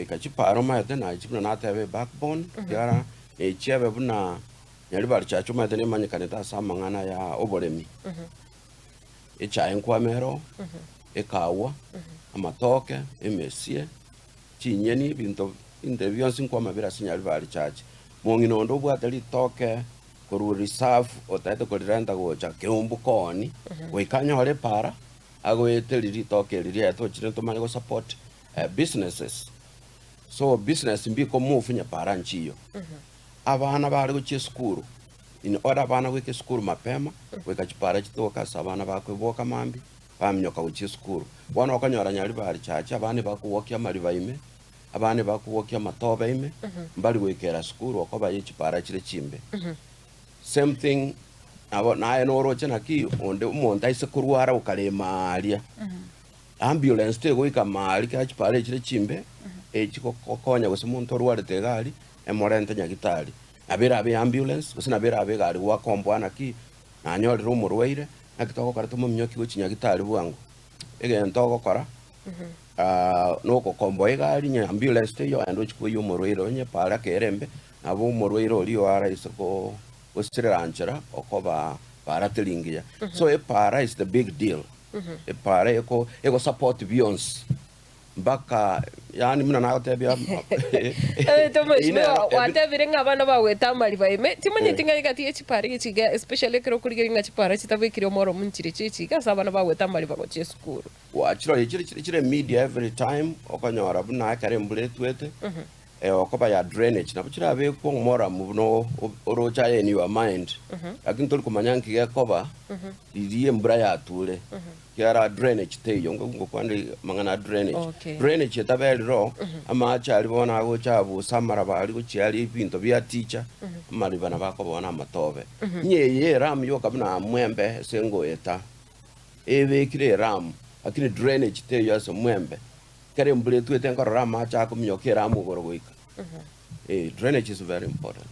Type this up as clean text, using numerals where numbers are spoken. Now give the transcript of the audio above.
ikachiparo maete na chipna na tebe backbone yara chebe buna nyali bari chacho maete ne manyikaneta samangana ya oboremi echa enkwamero ekawa amatoke emesie chinyeni binto interviews nkwama bira sinyali bari chacho mongino ndo bwatali toke koru reserve otaete korirenta gocha keumbu koni goikanya hore para agoete riri toke riri eto chire tomanye go support businesses so business mbiko mufunya para nchiyo abana bari guche skuru in order abana weke skuru mapema weka chipara chitoka sabana bakwe boka mambi bamnyoka guche skuru bwana wakanyora nyali bari chacha abane bakuwokia maliba ime abane bakuwokia matobe ime mbali wekera skuru okoba yechipara chire chimbe same thing abo naye noroche naki onde umonta isekurwara ukalemalia ambulance te goika mali ka chipare chire chimbe echiko kokonya gose muntu orware tegali emorente nyagitari abera abe ambulance gose nabera abe gari wa kombwana ki nanyolera umurwaire nakitoko kara tumo mnyoki gochi nyagitari bwangu egento gokora noko kombo egari nya ambulance te yo ando chiko yo umurwaire onye para kerembe abo umurwaire oli ara isoko gosiranchera okoba para telingia so a para is the big deal e para eko support beyonce mbaka yani muna na otebya tomo watabirenga abana bawe tamaliba ime timonye tinga igati echipari chiga especially kero kurigiringa chipara chitabikire moro munchire chichiga sabana bawe tamaliba go cheskuru wachiro chire media every time okanyora buna kare mbule twete okoba ya drainage na buchira be ko mora muno orocha in your mind akin tol kumanyanki yakoba iriye mbra ya tule kiara drainage te yongo kwandi mangana drainage tabeli ro ama chali bona go chabu samara bali go chali binto bya teacher mali bana bako bona matobe nye ram yo kabna mwembe sengo eta ebe kire ram akini drainage te yo so mwembe kare mbule tu etenga rama cha kumnyokera amugoro goika drainage is very important.